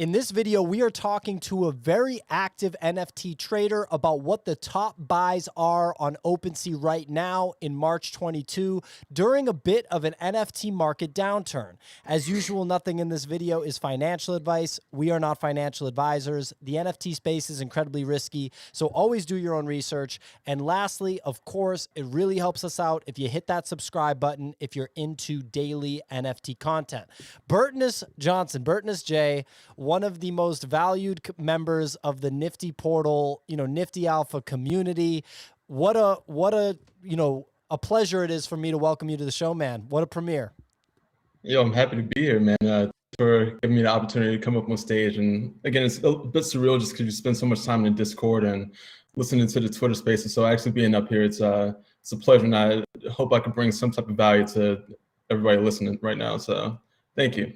In this video, we are talking to a very active NFT trader about what the top buys are on OpenSea right now in March 22 during a bit of an NFT market downturn. As usual, nothing in this video is financial advice. We are not financial advisors. The NFT space is incredibly risky, so always do your own research. And lastly, of course, it really helps us out if you hit that subscribe button if you're into daily NFT content. BertinusJ, one of the most valued members of the Nifty Portal, Nifty Alpha community. What a pleasure it is for me to welcome you to the show, man. What a premiere. Yo, I'm happy to be here, man. For giving me the opportunity to come up on stage. And again, it's a bit surreal just because you spend so much time in Discord and listening to the Twitter Spaces. So actually being up here, it's a pleasure, and I hope I can bring some type of value to everybody listening right now. So thank you.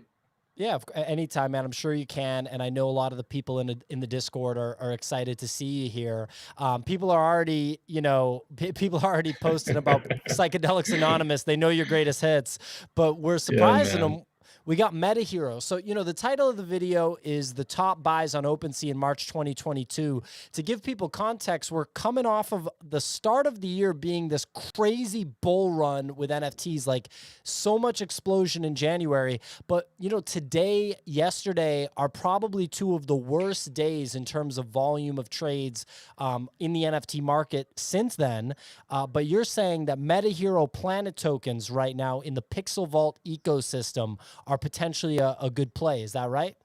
Yeah, anytime, man. I'm sure you can, and I know a lot of the people in the Discord are excited to see you here. People are already, people are already posting about Psychedelics Anonymous. They know your greatest hits, but we're surprising them. We got MetaHero. So, the title of the video is The Top Buys on OpenSea in March 2022. To give people context, we're coming off of the start of the year being this crazy bull run with NFTs, like so much explosion in January. But, today, yesterday are probably two of the worst days in terms of volume of trades in the NFT market since then. But you're saying that MetaHero Planet tokens right now in the Pixel Vault ecosystem are potentially a good play. Is that right?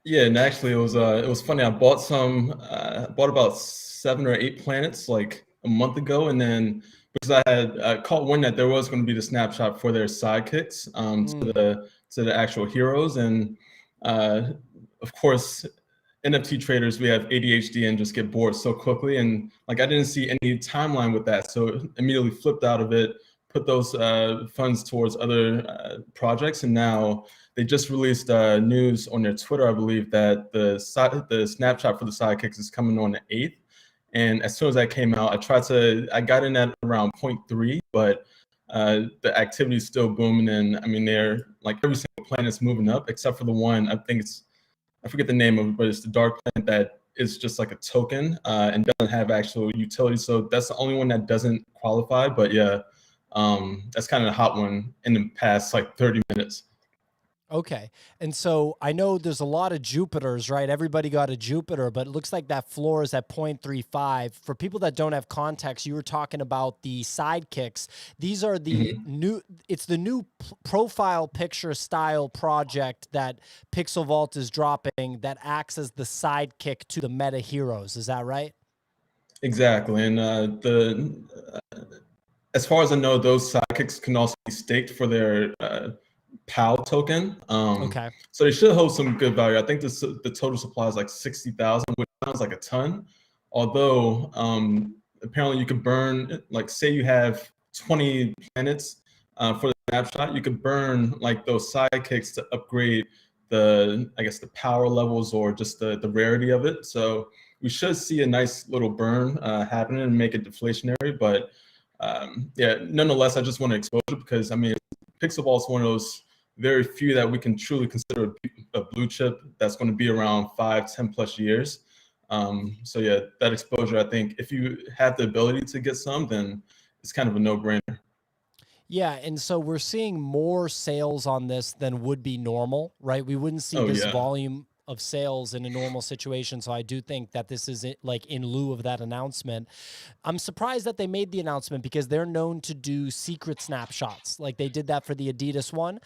Yeah, and actually it was funny. I bought about 7 or 8 planets like a month ago, and then because I had caught wind that there was going to be the snapshot for their sidekicks to the actual heroes, and of course NFT traders, we have ADHD and just get bored so quickly, and like I didn't see any timeline with that, so immediately flipped out of it, put those funds towards other projects, and now they just released news on their Twitter, I believe, that the snapshot for the sidekicks is coming on the 8th. And as soon as that came out, I got in at around 0.3, but the activity is still booming, and I mean, they're like every single planet's moving up except for the one, I forget the name of it, but it's the dark planet that is just like a token and doesn't have actual utility. So that's the only one that doesn't qualify. But yeah, that's kind of a hot one in the past like 30 minutes. Okay. And so I know there's a lot of Jupiters, right? Everybody got a Jupiter, but it looks like that floor is at 0.35. For people that don't have context, you were talking about the sidekicks. These are the it's the new profile picture style project that Pixel Vault is dropping that acts as the sidekick to the meta heroes. Is that right? Exactly. And as far as I know, those sidekicks can also be staked for their PAL token. Okay. So they should hold some good value. I think the total supply is like 60,000, which sounds like a ton. Although apparently you could burn, like say you have 20 planets for the snapshot, you could burn like those sidekicks to upgrade the power levels or just the rarity of it. So we should see a nice little burn happening and make it deflationary. But yeah, nonetheless, I just want to expose it because I mean, Pixel Vault is one of those very few that we can truly consider a blue chip that's going to be around 5-10 plus years. So yeah, that exposure, I think if you have the ability to get some, then it's kind of a no-brainer. Yeah, and so we're seeing more sales on this than would be normal, right? We wouldn't see this volume of sales in a normal situation. So I do think that this is like in lieu of that announcement. I'm surprised that they made the announcement because they're known to do secret snapshots. Like they did that for the Adidas one.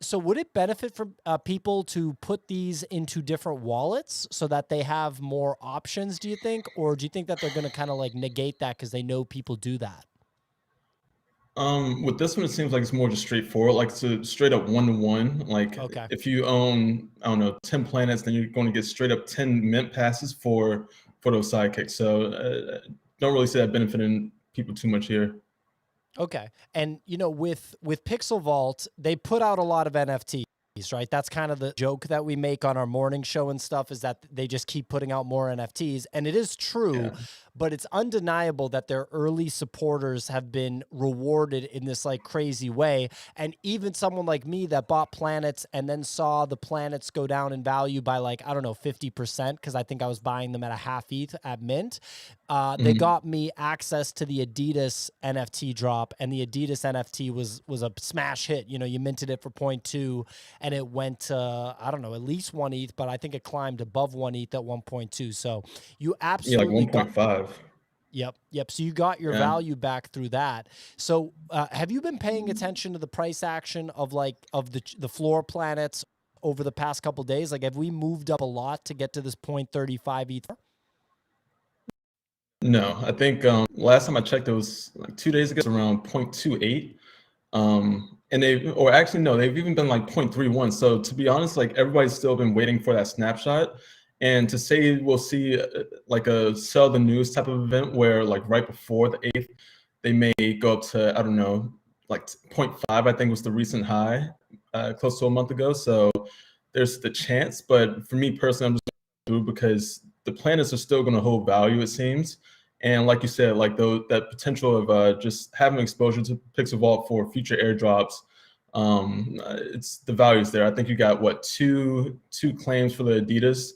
So would it benefit for people to put these into different wallets so that they have more options, do you think? Or do you think that they're going to kind of like negate that because they know people do that? With this one, it seems like it's more just straightforward, like it's straight up 1-to-1. Like if you own, I don't know, 10 planets, then you're going to get straight up 10 mint passes for those sidekicks. So don't really see that benefiting people too much here. Okay. And with Pixel Vault, they put out a lot of NFTs. right? That's kind of the joke that we make on our morning show and stuff, is that they just keep putting out more NFTs. And it is true, Yeah. but it's undeniable that their early supporters have been rewarded in this like crazy way. And even someone like me that bought planets and then saw the planets go down in value by like, I don't know, 50%, because I think I was buying them at a half ETH at mint. They Mhm. got me access to the Adidas NFT drop, and the Adidas NFT was a smash hit. You know, you minted it for 0.2, and it went to, I don't know, at least 1 ETH, but I think it climbed above 1 ETH at 1.2. So you Yeah, like absolutely got. 1.5. Yep. So you got your Yeah. value back through that. So have you been paying attention to the price action of like of the floor planets over the past couple days? Like, have we moved up a lot to get to this 0.35 ETH? No, I think last time I checked, it was like 2 days ago, it was around 0.28. And or actually, no, they've even been like 0.31. So to be honest, like everybody's still been waiting for that snapshot. And to say we'll see like a sell the news type of event where like right before the 8th, they may go up to, I don't know, like 0.5, I think was the recent high close to a month ago. So there's the chance. But for me personally, I'm just going through because the planets are still going to hold value, it seems. And like you said, like that potential of just having exposure to Pixel Vault for future airdrops, it's the values there. I think you got what two claims for the Adidas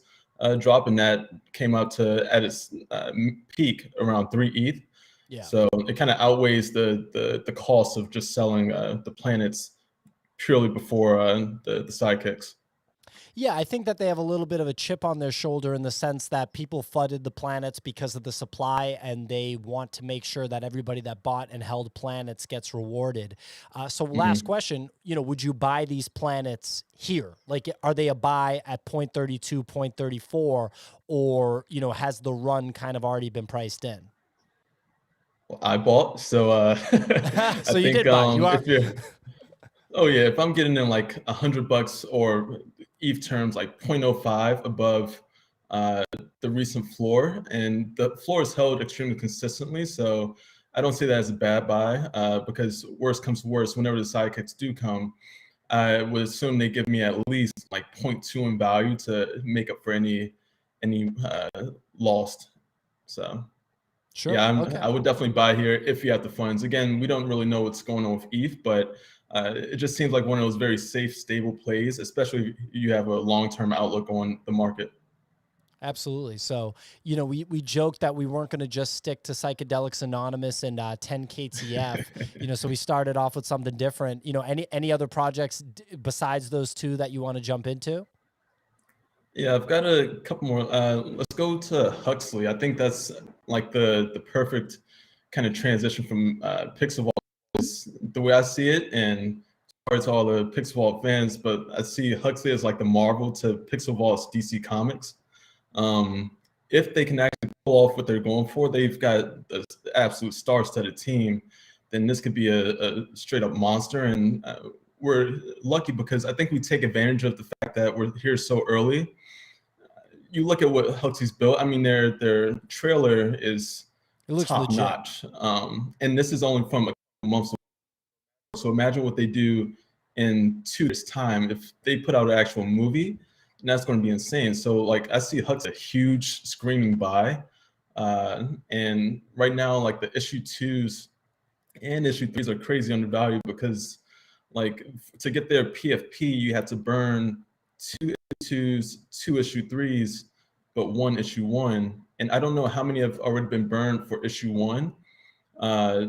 drop, and that came out to at its peak around 3 ETH. Yeah. So it kind of outweighs the cost of just selling the planets purely before the sidekicks. Yeah, I think that they have a little bit of a chip on their shoulder in the sense that people flooded the planets because of the supply, and they want to make sure that everybody that bought and held planets gets rewarded. So last Mhm. question, would you buy these planets here? Like, are they a buy at 0.32, 0.34, or, has the run kind of already been priced in? Well, I bought, so I So you think did buy. You are. if you're oh yeah, if I'm getting in like $100 or ETH terms like 0.05 above the recent floor, and the floor is held extremely consistently, so I don't see that as a bad buy because worst comes to worst, whenever the sidekicks do come, I would assume they give me at least like 0.2 in value to make up for any lost. So Sure. yeah, Okay. I would definitely buy here if you have the funds. Again, we don't really know what's going on with ETH, but it just seems like one of those very safe, stable plays, especially if you have a long-term outlook on the market. Absolutely. So, we joked that we weren't going to just stick to Psychedelics Anonymous and 10 KTF. So we started off with something different. Any other projects besides those two that you want to jump into? Yeah, I've got a couple more. Let's go to Huxley. I think that's like the perfect kind of transition from Pixel Vault is the way I see it, and sorry to all the Pixel Vault fans, but I see Huxley as like the Marvel to Pixel Vault's DC Comics. Um, if they can actually pull off what they're going for, they've got an absolute star-studded team. Then this could be a straight-up monster, and we're lucky because I think we take advantage of the fact that we're here so early. You look at what Huxley's built. I mean, their trailer is It looks top legit. notch, and this is only from a month. So imagine what they do in 2 years' time if they put out an actual movie, and that's going to be insane. So like I see Huxley a huge screaming buy, and right now like the issue twos and issue threes are crazy undervalued because like to get their PFP you have to burn 2 issues, 2 issue 3s, but 1 issue 1. And I don't know how many have already been burned for issue 1.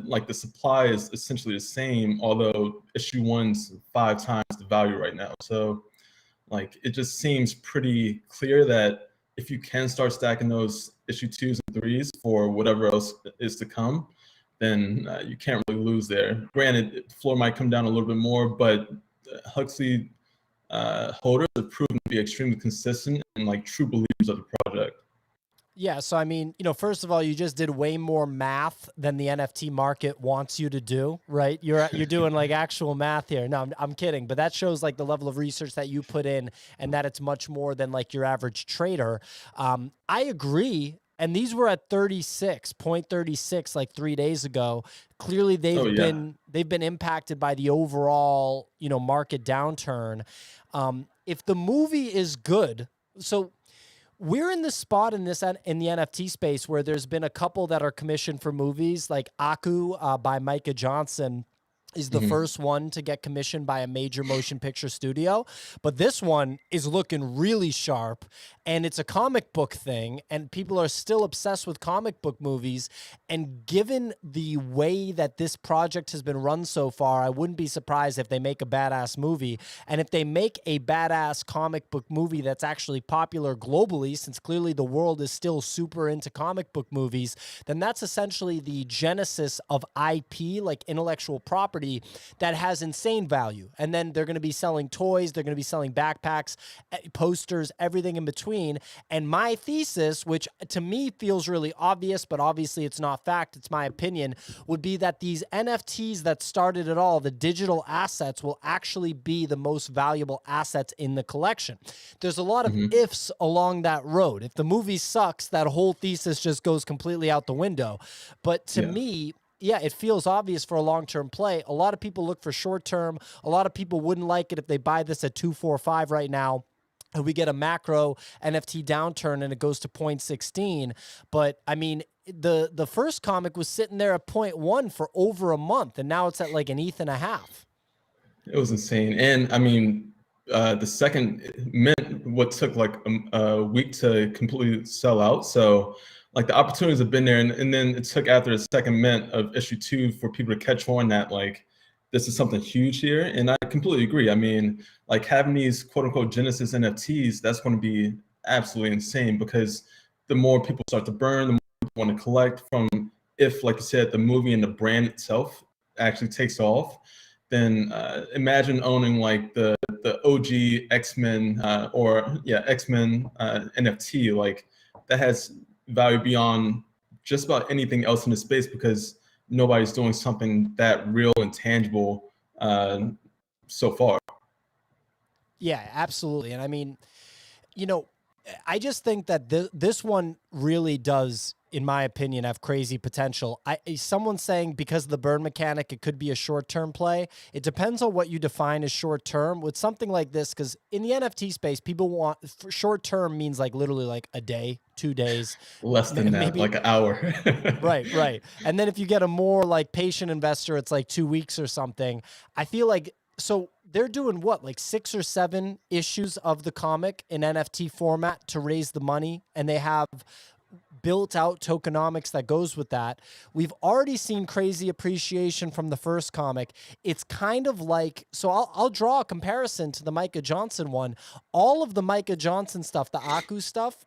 Like the supply is essentially the same, although issue 1's 5 times the value right now. So like it just seems pretty clear that if you can start stacking those issue 2s and 3s for whatever else is to come, then you can't really lose there. Granted, the floor might come down a little bit more, but Huxley holders have proven to be extremely consistent and like true believers of the project. Yeah. So, I mean, first of all, you just did way more math than the NFT market wants you to do, right? You're doing like actual math here. No, I'm kidding, but that shows like the level of research that you put in, and that it's much more than like your average trader. I agree. And these were at 36.36 like 3 days ago. Clearly they've been impacted by the overall, you know, market downturn. If the movie is good, so we're in this spot in the NFT space where there's been a couple that are commissioned for movies, like Aku by Micah Johnson is the first one to get commissioned by a major motion picture studio. But this one is looking really sharp, and it's a comic book thing, and people are still obsessed with comic book movies. And given the way that this project has been run so far, I wouldn't be surprised if they make a badass movie. And if they make a badass comic book movie that's actually popular globally, since clearly the world is still super into comic book movies, then that's essentially the genesis of IP, like intellectual property, that has insane value. And then they're going to be selling toys, they're going to be selling backpacks, posters, everything in between. And my thesis, which to me feels really obvious, but obviously it's not fact, it's my opinion, would be that these NFTs that started it all, the digital assets, will actually be the most valuable assets in the collection. There's a lot of ifs along that road. If the movie sucks, that whole thesis just goes completely out the window. But to me, yeah, it feels obvious for a long-term play. A lot of people look for short-term. A lot of people wouldn't like it if they buy this at 245 right now, and we get a macro NFT downturn and it goes to 0.16. But I mean, the first comic was sitting there at 0.1 for over a month, and now it's at like an ETH and a half. It was insane. And I mean, the second mint what took like a week to completely sell out. So like the opportunities have been there, and then it took after the second mint of issue 2 for people to catch on that like this is something huge here. And I completely agree. I mean, like having these quote unquote Genesis NFTs, that's going to be absolutely insane, because the more people start to burn, the more people want to collect from. If, like you said, the movie and the brand itself actually takes off, then imagine owning like the OG X-Men X-Men NFT. Like that has value beyond just about anything else in the space, because nobody's doing something that real and tangible so far. Yeah, absolutely. And I mean, you know, I just think that this one really does, in my opinion, have crazy potential. Someone's saying because of the burn mechanic, it could be a short-term play. It depends on what you define as short-term with something like this, because in the NFT space, people want short-term means like literally like a day, 2 days. Less than that, maybe like an hour. Right. And then if you get a more like patient investor, it's like 2 weeks or something. I feel like, so they're doing what, like 6 or 7 issues of the comic in NFT format to raise the money, and they have built out tokenomics that goes with that. We've already seen crazy appreciation from the first comic. It's kind of like, so I'll draw a comparison to the Micah Johnson one. All of the Micah Johnson stuff, the Aku stuff,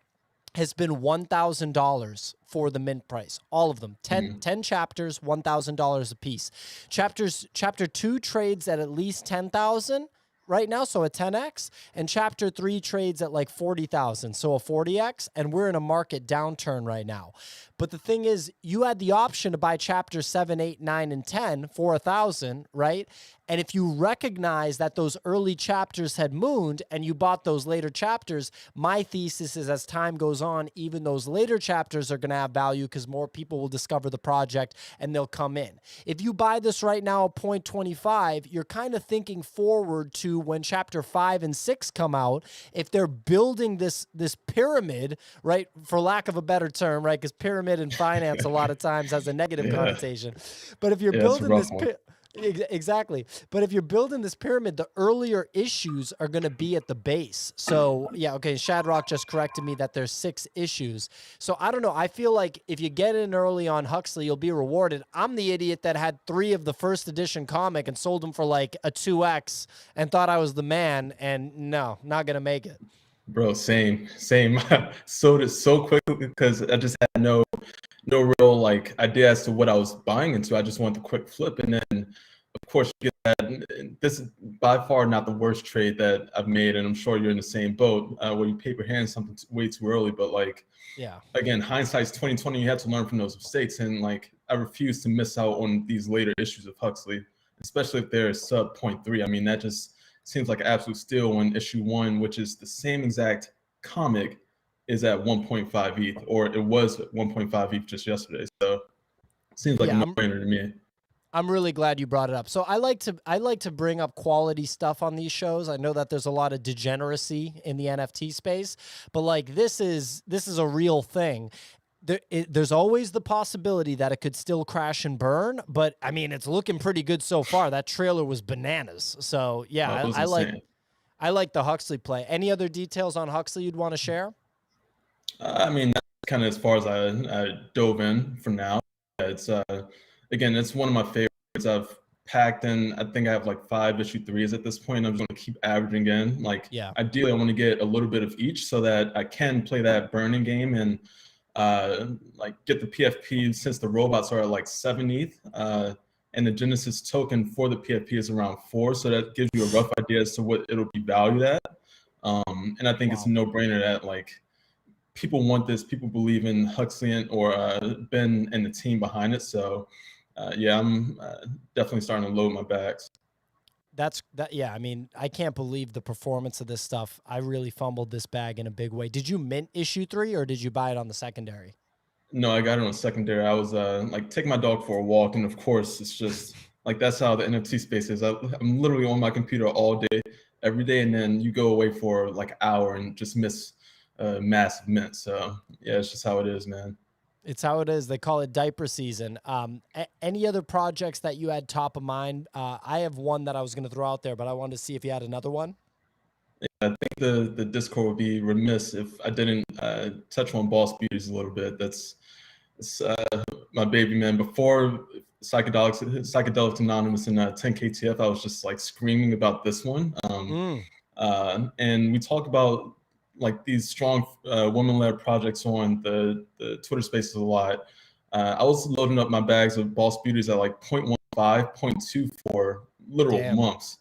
has been $1,000 for the mint price. All of them. 10 chapters, $1,000 a piece. Chapter 2 trades at least 10,000 right now, so a 10x, and chapter 3 trades at like 40,000, so a 40x, and we're in a market downturn right now. But the thing is, you had the option to buy chapter 7, 8, 9, and 10 for 1,000, right? And if you recognize that those early chapters had mooned and you bought those later chapters, my thesis is as time goes on, even those later chapters are going to have value because more people will discover the project and they'll come in. If you buy this right now at 0.25, you're kind of thinking forward to when chapter 5 and 6 come out. If they're building this pyramid, right, for lack of a better term, right, because pyramid in finance a lot of times has a negative connotation. But if you're building this exactly. But if you're building this pyramid, the earlier issues are going to be at the base. So yeah, okay, Shadrock just corrected me that there's 6 issues. So I don't know. I feel like if you get in early on Huxley, you'll be rewarded. I'm the idiot that had 3 of the first edition comic and sold them for like a 2x and thought I was the man, and no, not going to make it. Bro, same. Sold it so quickly because I just had no real like idea as to what I was buying into. I just wanted the quick flip, and then of course you get that. This is by far not the worst trade that I've made, and I'm sure you're in the same boat where you paper hand something way too early. But like, yeah, again, hindsight's 2020. You have to learn from those mistakes, and like I refuse to miss out on these later issues of Huxley, especially if they're sub 0.3. I mean, that just seems like an absolute steal when issue 1, which is the same exact comic, is at 1.5 ETH, or it was at 1.5 ETH just yesterday. So it seems like a Yeah, no-brainer to me. I'm really glad you brought it up. So I like to bring up quality stuff on these shows. I know that there's a lot of degeneracy in the NFT space, but like this is a real thing. There's always the possibility that it could still crash and burn, but I mean it's looking pretty good so far. That trailer was bananas. So yeah, It was insane. I like the Huxley play. Any other details on Huxley you'd want to share? I mean, that's kind of as far as I dove in for now. It's again, it's one of my favorites. I've packed in. I think I have like 5 issue 3s at this point. I'm just going to keep averaging in. Like, Yeah. ideally, I want to get a little bit of each so that I can play that burning game and like get the PFP, since the robots are at like 7 ETH. And the Genesis token for the PFP is around 4, so that gives you a rough idea as to what it'll be valued at. And I think it's a no-brainer that like people want this. People believe in Huxley or Ben and the team behind it. So yeah, I'm definitely starting to load my bags. Yeah, I mean, I can't believe the performance of this stuff. I really fumbled this bag in a big way. Did you mint issue 3 or did you buy it on the secondary? No, I got it on secondary. I was like taking my dog for a walk, and of course, it's just like that's how the NFT space is. I'm literally on my computer all day, every day, and then you go away for like an hour and just miss massive mint. So yeah, it's just how it is, man. It's how it is. They call it diaper season. Any other projects that you had top of mind? I have one that I was going to throw out there, but I wanted to see if you had another one. I think the Discord would be remiss if I didn't touch on Boss Beauties a little bit. It's my baby, man. Before Psychedelics Anonymous and 10KTF, I was just like screaming about this one. And we talk about like these strong women-led projects on the Twitter Spaces a lot. I was loading up my bags of Boss Beauties at like 0.15, 0.2 for literal months.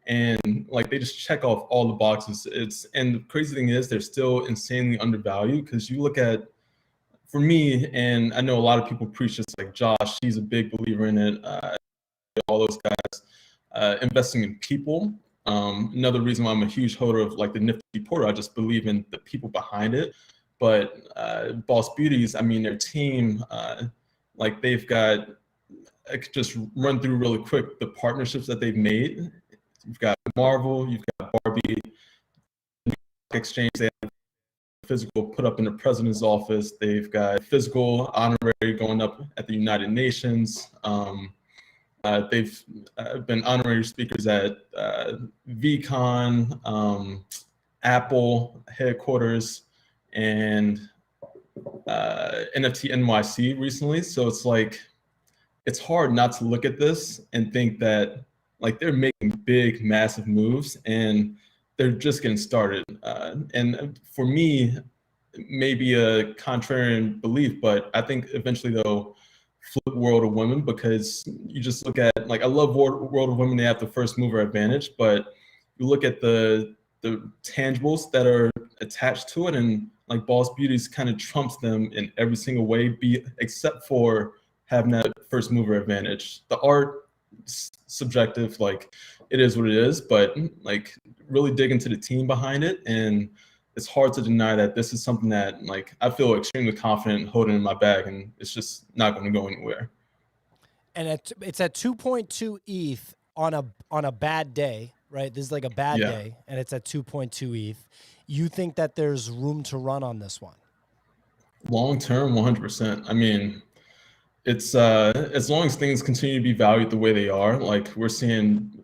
And like they just check off all the boxes. And the crazy thing is they're still insanely undervalued, because you look at, for me, and I know a lot of people preach this, like Josh, he's a big believer in it. All those guys investing in people. Another reason why I'm a huge holder of like the Nifty Portal, I just believe in the people behind it. But Boss Beauties, I mean, their team, like they've got, I could just run through really quick the partnerships that they've made. You've got Marvel, you've got Barbie, exchange. They have physical put up in the president's office. They've got physical honorary going up at the United Nations. They've been honorary speakers at VCon, Apple headquarters, and NFT NYC recently. So it's like, it's hard not to look at this and think that like they're making big, massive moves, and they're just getting started. And for me, maybe a contrarian belief, but I think eventually they'll flip World of Women, because you just look at, like, I love World of Women, they have the first mover advantage, but you look at the tangibles that are attached to it, and like Boss Beauties kind of trumps them in every single way, except for having that first mover advantage. The art, subjective, like it is what it is, but like really dig into the team behind it, and it's hard to deny that this is something that like I feel extremely confident holding in my bag, and it's just not going to go anywhere. And it's at 2.2 ETH on a bad day, right? This is like a bad day, and it's at 2.2 ETH. You think that there's room to run on this one? Long term, 100%. I mean, it's as long as things continue to be valued the way they are, like we're seeing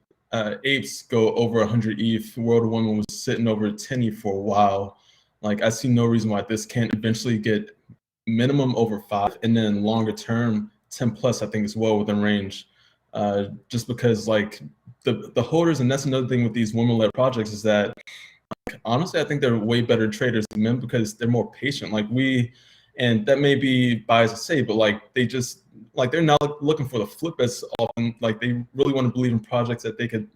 apes go over 100 ETH. World of Women was sitting over 10 ETH for a while. Like I see no reason why this can't eventually get minimum over 5, and then longer term 10 plus, I think is well within range. Just because like the holders, and that's another thing with these women-led projects, is that like, honestly, I think they're way better traders than men because they're more patient. Like and that may be biased to say, but like they just, like they're not looking for the flip as often. Like they really want to believe in projects that they could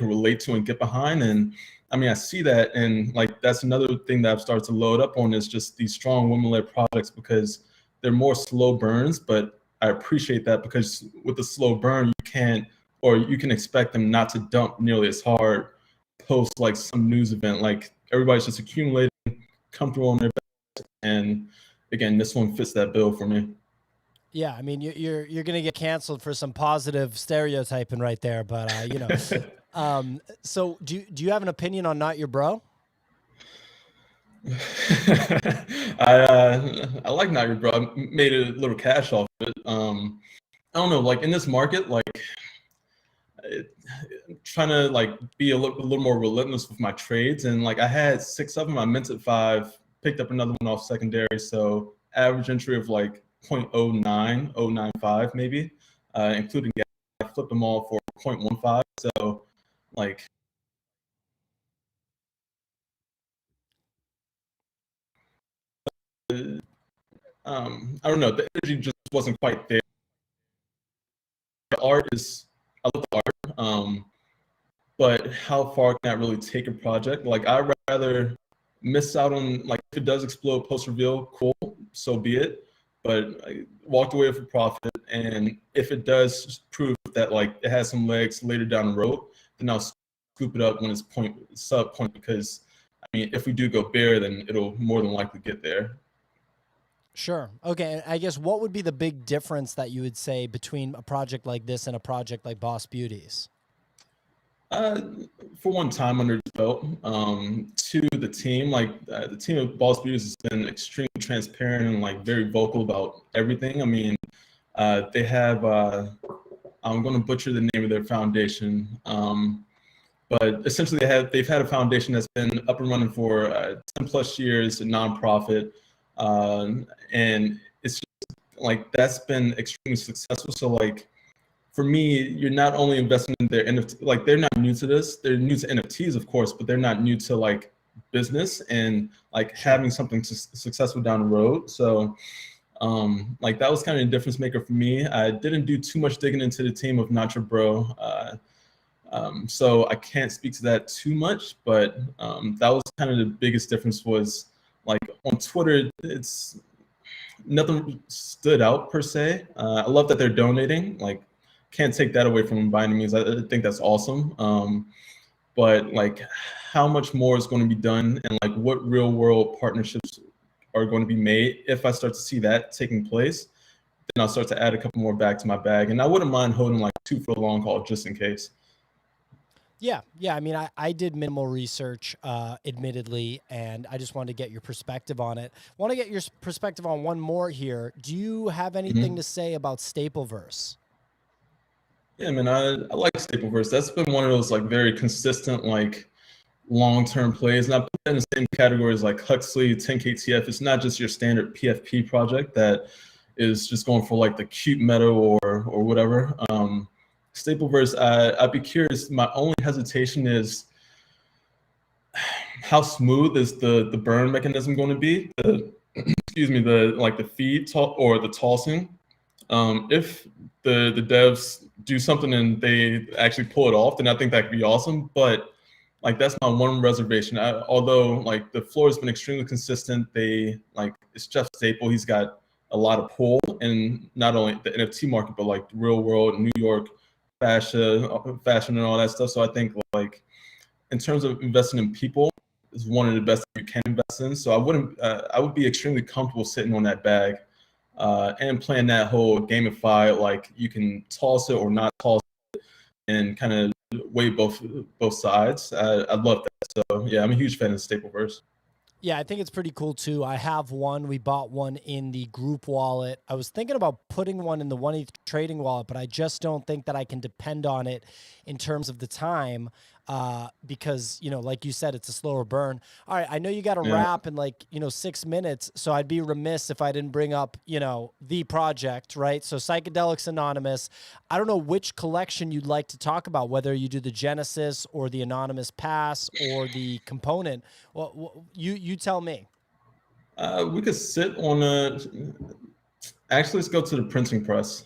relate to and get behind. And I mean, I see that, and like that's another thing that I've started to load up on, is just these strong women-led projects, because they're more slow burns. But I appreciate that, because with the slow burn, you can expect them not to dump nearly as hard post like some news event. Like everybody's just accumulating, comfortable on their back. And again, this one fits that bill for me. Yeah, I mean, you're gonna get canceled for some positive stereotyping right there, but you know. So do you have an opinion on Not Your Bro? I like Not Your Bro. I made a little cash off of it. I don't know, like in this market, like trying to like be a little more relentless with my trades, and like I had 6 of them. I minted 5, picked up another one off secondary, so average entry of like 0.09095 maybe, including gas. I flipped them all for 0.15. So like I don't know, the energy just wasn't quite there. The art is, I love the art, but how far can that really take a project? Like I'd rather miss out on, like if it does explode post reveal, cool, so be it. But I walked away with a profit, and if it does prove that like it has some legs later down the road, then I'll scoop it up when it's sub point, because I mean if we do go bear, then it'll more than likely get there. Sure. Okay. And I guess what would be the big difference that you would say between a project like this and a project like Boss Beauties? For one, time under his belt. To the team, like the team of Boss Beauties has been extremely transparent and like very vocal about everything. I mean, they have, I'm going to butcher the name of their foundation, but essentially they've had a foundation that's been up and running for 10 plus years, a nonprofit, and it's just like that's been extremely successful. So like for me, you're not only investing in their NFT, like they're not new to this. They're new to NFTs, of course, but they're not new to like business and like having something successful down the road. So like that was kind of a difference maker for me. I didn't do too much digging into the team of Not Your Bro. So I can't speak to that too much, but that was kind of the biggest difference. Was like on Twitter, it's nothing stood out per se. I love that they're donating. Like, can't take that away from them by any means. I think that's awesome. But like, how much more is going to be done, and like, what real world partnerships are going to be made? If I start to see that taking place, then I'll start to add a couple more back to my bag, and I wouldn't mind holding like 2 for the long haul just in case. Yeah, yeah. I mean, I did minimal research, admittedly, and I just wanted to get your perspective on it. Want to get your perspective on one more here. Do you have anything to say about Stapleverse? Yeah, man, I like Stapleverse. That's been one of those like very consistent, like long-term plays. And I put that in the same category as like Huxley, 10KTF. It's not just your standard PFP project that is just going for like the cute meta or whatever. Stapleverse, I'd be curious. My only hesitation is how smooth is the burn mechanism going to be? Excuse me, the feed or the tossing. If the devs do something and they actually pull it off, then I think that could be awesome. But like that's my one reservation. Although like the floor has been extremely consistent, it's Jeff Staple. He's got a lot of pull in not only the NFT market but like the real world, New York fashion and all that stuff. So I think like in terms of investing in people is one of the best you can invest in. So I would be extremely comfortable sitting on that bag and playing that whole gamify, like you can toss it or not toss it and kind of weigh both sides. I love that. So yeah, I'm a huge fan of Stapleverse. Yeah, I think it's pretty cool too. I have one. We bought one in the group wallet. I was thinking about putting one in the One ETH trading wallet, but I just don't think that I can depend on it in terms of the time, because, you know, like you said, it's a slower burn. All right, I know you got to wrap in like, 6 minutes, so I'd be remiss if I didn't bring up, the project, right? So Psychedelics Anonymous. I don't know which collection you'd like to talk about, whether you do the Genesis or the Anonymous Pass or the component. Well, you tell me. We could sit on actually, let's go to the printing press.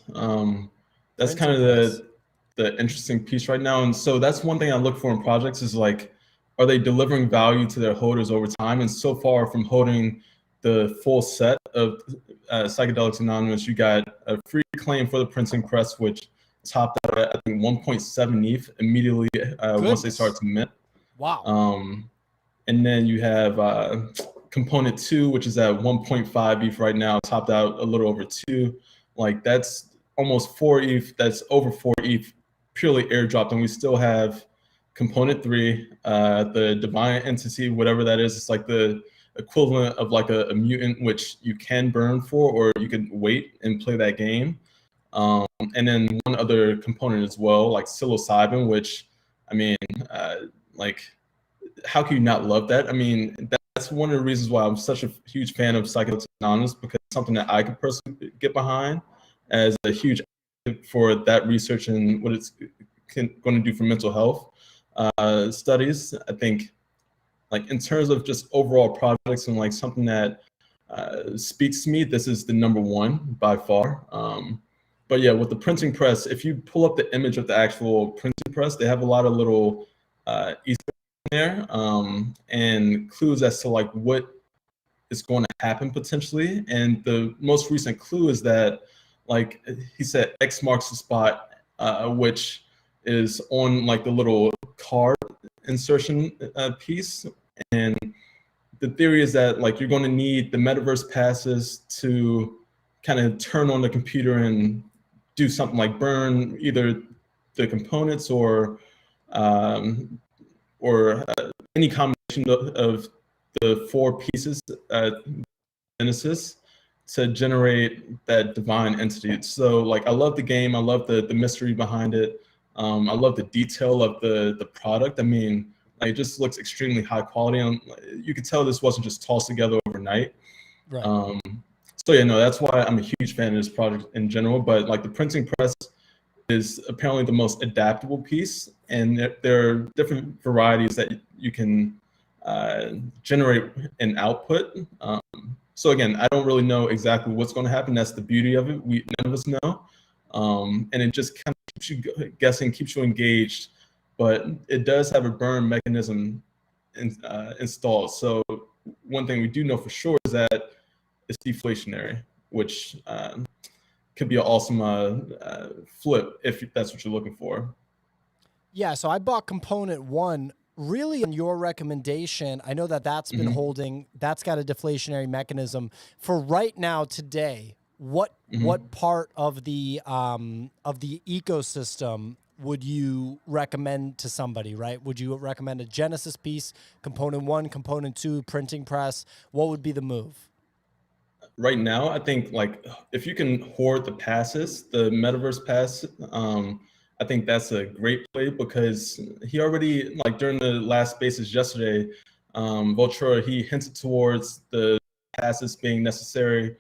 That's kind of the interesting piece right now. And so that's one thing I look for in projects is like, are they delivering value to their holders over time? And so far from holding the full set of Psychedelics Anonymous, you got a free claim for the printing press, which topped out at, I think, 1.7 ETH immediately once they started to mint. Wow. And then you have component 2, which is at 1.5 ETH right now, topped out a little over 2. Like that's almost 4 ETH. That's over 4 ETH purely airdropped, and we still have component 3, the divine entity, whatever that is. It's like the equivalent of like a mutant, which you can burn for, or you can wait and play that game. And then one other component as well, like psilocybin, which, I mean, like, how can you not love that? I mean, that's one of the reasons why I'm such a huge fan of Psychedelics Anonymous, because it's something that I could personally get behind as a huge for that research and what it's going to do for mental health studies. I think, like, in terms of just overall projects and like something that speaks to me, this is the number one by far. But yeah, with the printing press, if you pull up the image of the actual printing press, they have a lot of little Easter eggs in there and clues as to like what is going to happen potentially. And the most recent clue is that, like he said, X marks the spot, which is on like the little card insertion piece. And the theory is that like you're going to need the metaverse passes to kind of turn on the computer and do something like burn either the components or any combination of the 4 pieces Genesis to generate that divine entity. So like I love the game, I love the mystery behind it. I love the detail of the product. I mean, like, it just looks extremely high quality, and you could tell this wasn't just tossed together overnight. Right. So yeah, no, that's why I'm a huge fan of this project in general. But like the printing press is apparently the most adaptable piece, and there are different varieties that you can generate an output. So again, I don't really know exactly what's going to happen. That's the beauty of it. None of us know, and it just kind of keeps you guessing, keeps you engaged. But it does have a burn mechanism installed. So one thing we do know for sure is that it's deflationary, which could be an awesome flip if that's what you're looking for. Yeah, so I bought component 1 really on your recommendation. I know that that's been holding, that's got a deflationary mechanism. For right now today, what part of the ecosystem would you recommend to somebody, right? Would you recommend a Genesis piece, component 1, component 2, printing press? What would be the move? Right now, I think like if you can hoard the passes, the metaverse pass, I think that's a great play, because he already, like during the last spaces yesterday, Vultura, he hinted towards the passes being necessary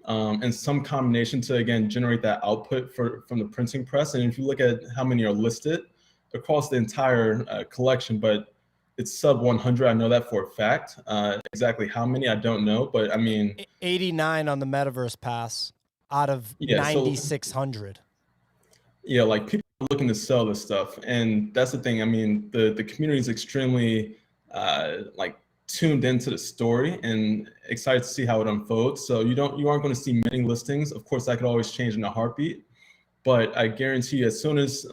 and some combination to, again, generate that output from the printing press. And if you look at how many are listed across the entire collection, but it's sub 100. I know that for a fact. Exactly how many, I don't know, but I mean, 89 on the metaverse pass out of 9,600. Yeah, like people are looking to sell this stuff, and that's the thing. I mean, the community is extremely like tuned into the story and excited to see how it unfolds. So you aren't going to see many listings. Of course, that could always change in a heartbeat, but I guarantee you, as soon as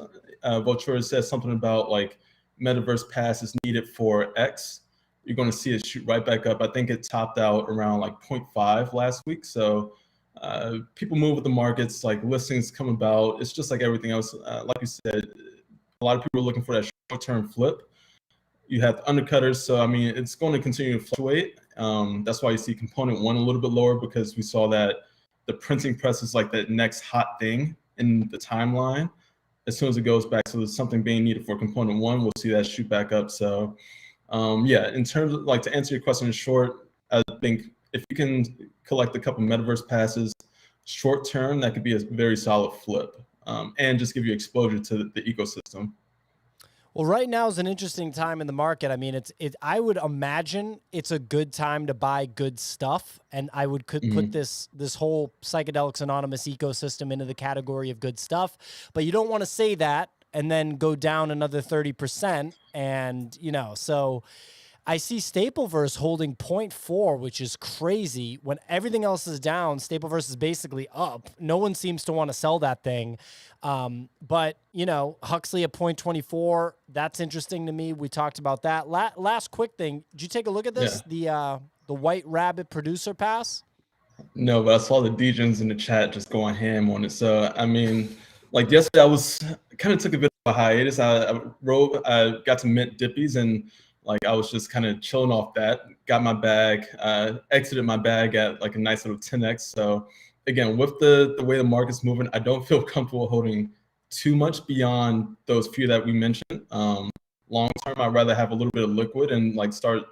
Vultura says something about like metaverse pass is needed for X, you're going to see it shoot right back up. I think it topped out around like 0.5 last week. So people move with the markets, like listings come about. It's just like everything else. Like you said, a lot of people are looking for that short-term flip. You have undercutters, so I mean, it's going to continue to fluctuate. That's why you see component 1 a little bit lower, because we saw that the printing press is like the next hot thing in the timeline. As soon as it goes back, so there's something being needed for component 1, we'll see that shoot back up. So yeah, in terms of, like, to answer your question in short, I think if you can collect a couple metaverse passes short term, that could be a very solid flip and just give you exposure to the ecosystem. Well, right now is an interesting time in the market. I mean, I would imagine it's a good time to buy good stuff, and I would put this whole Psychedelics Anonymous ecosystem into the category of good stuff. But you don't want to say that and then go down another 30%, and so I see Stapleverse holding 0.4, which is crazy. When everything else is down, Stapleverse is basically up. No one seems to want to sell that thing. But, Huxley at 0.24, that's interesting to me. We talked about that. Last quick thing. Did you take a look at this? Yeah. The White Rabbit producer pass? No, but I saw the DJs in the chat just going ham on it. So I mean, like yesterday, I was kind of took a bit of a hiatus. I got to mint dippies, and like I was just kind of chilling off that. Got my bag, exited my bag at like a nice little 10x. So again, with the way the market's moving, I don't feel comfortable holding too much beyond those few that we mentioned. Long term, I'd rather have a little bit of liquid and like start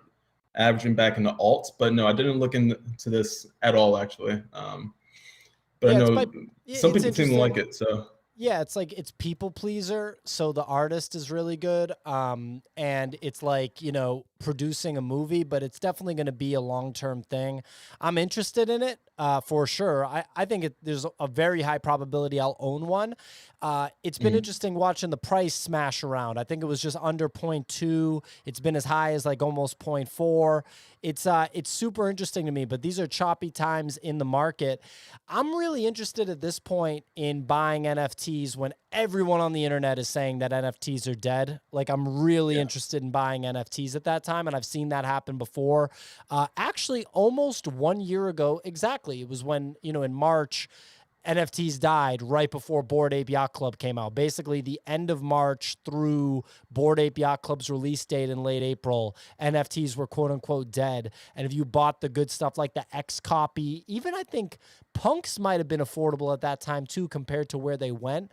averaging back into alts, but no, I didn't look into this at all actually. But Yeah, I know some it's people seem to interesting. like it. So Yeah, it's like it's people pleaser, so the artist is really good. And it's like, you know, producing a movie, but it's definitely going to be a long-term thing. I'm interested in it, for sure. I think there's a very high probability I'll own one. It's been interesting watching the price smash around. I think it was just under 0.2. It's been as high as like almost 0.4. It's super interesting to me, but these are choppy times in the market. I'm really interested at this point in buying NFTs when everyone on the internet is saying that NFTs are dead. Like I'm really yeah, interested in buying NFTs at that time, and I've seen that happen before. Actually, almost 1 year ago, exactly. It was when, you know, in March, NFTs died right before Bored Ape Yacht Club came out. Basically, the end of March through Bored Ape Yacht Club's release date in late April, NFTs were quote unquote dead. And if you bought the good stuff like the X copy, even I think punks might have been affordable at that time too, compared to where they went.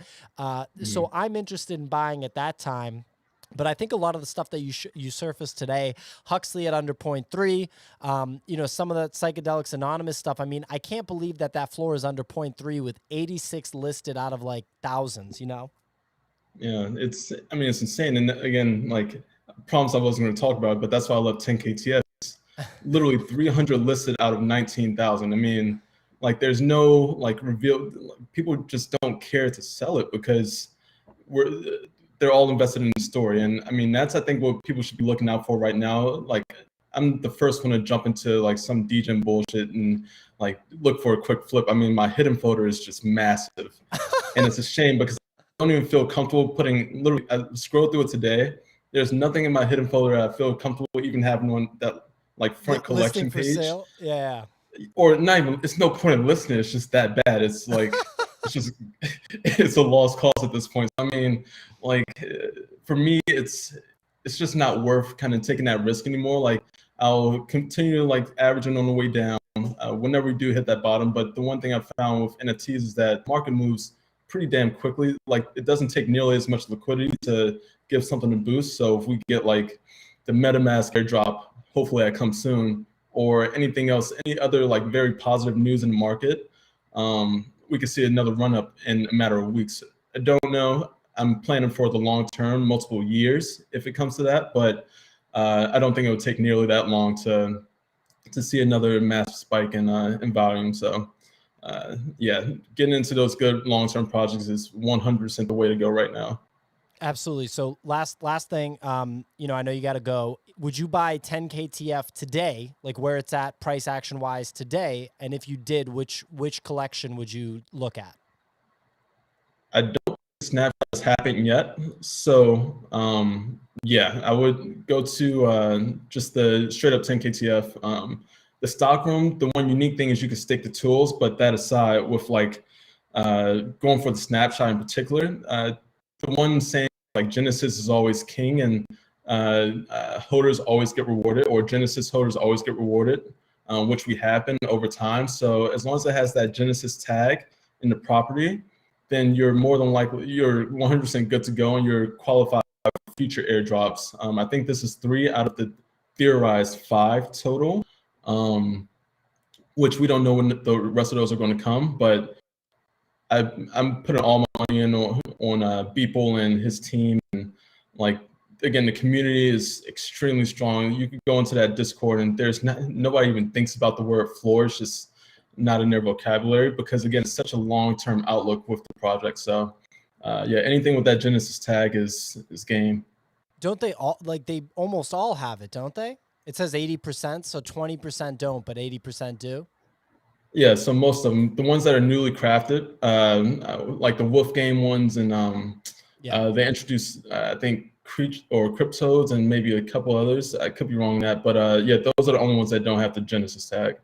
So I'm interested in buying at that time. But I think a lot of the stuff that you surfaced today, Huxley at under 0.3, you know, some of the Psychedelics Anonymous stuff. I mean, I can't believe that floor is under 0.3 with 86 listed out of like thousands, you know? yeah, I mean, it's insane. And again, like I promised I wasn't going to talk about it, but that's why I love 10KTF. Literally 300 listed out of 19,000. I mean, like there's no like reveal. People just don't care to sell it because we're they're all invested in the story. And I mean, that's I think what people should be looking out for right now. Like I'm the first one to jump into like some DJ bullshit and like look for a quick flip. I mean, my hidden folder is just massive, and it's a shame because I don't even feel comfortable putting. Literally, I scrolled through it today. There's nothing in my hidden folder I feel comfortable even having on that like front Listing collection for page, sale. Yeah. or not even. It's no point in listening. It's just that bad. It's like it's just it's a lost cause at this point. I mean, like for me, it's just not worth kind of taking that risk anymore. Like I'll continue like averaging on the way down whenever we do hit that bottom. But the one thing I've found with NFTs is that market moves pretty damn quickly. Like it doesn't take nearly as much liquidity to give something a boost. So if we get like the MetaMask airdrop, hopefully that comes soon, or anything else, any other like very positive news in the market, we could see another run up in a matter of weeks. I don't know. I'm planning for the long term, multiple years, if it comes to that, but I don't think it would take nearly that long to see another massive spike in volume. So yeah, getting into those good long term projects is 100% the way to go right now. Absolutely. So last thing, you know, I know you got to go. Would you buy 10KTF today, like where it's at price action wise today? And if you did, which collection would you look at? I don't think Snapchat has happened yet, so yeah, I would go to just the straight up 10KTF. The stockroom, the one unique thing is you can stick the tools, but that aside, with like going for the snapshot in particular, the one saying like Genesis is always king and holders always get rewarded, or Genesis holders always get rewarded, which we have been over time. So as long as it has that Genesis tag in the property, then you're more than likely, you're 100% good to go and you're qualified for future airdrops. I think this is 3 out of the theorized 5 total, which we don't know when the rest of those are going to come, but I'm putting all my money in on Beeple and his team. And like, again, the community is extremely strong. You could go into that Discord and there's nobody even thinks about the word floor. It's just not in their vocabulary because again, it's such a long-term outlook with the project. So yeah, anything with that Genesis tag is game. Don't they all, like they almost all have it, don't they? It says 80%, so 20% don't, but 80% do. Yeah, so most of them, the ones that are newly crafted, like the Wolf Game ones, and Yeah. they introduced, I think Cryptodes and maybe a couple others. I could be wrong on that, but yeah, those are the only ones that don't have the Genesis tag.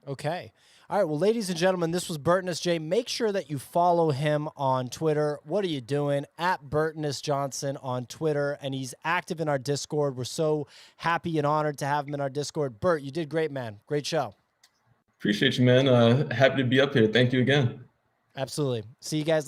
Okay. All right. Well, ladies and gentlemen, this was BertinusJ. Make sure that you follow him on Twitter. What are you doing? At Bertinus Johnson on Twitter. And he's active in our Discord. We're so happy and honored to have him in our Discord. Bert, you did great, man. Great show. Appreciate you, man. Happy to be up here. Thank you again. Absolutely. See you guys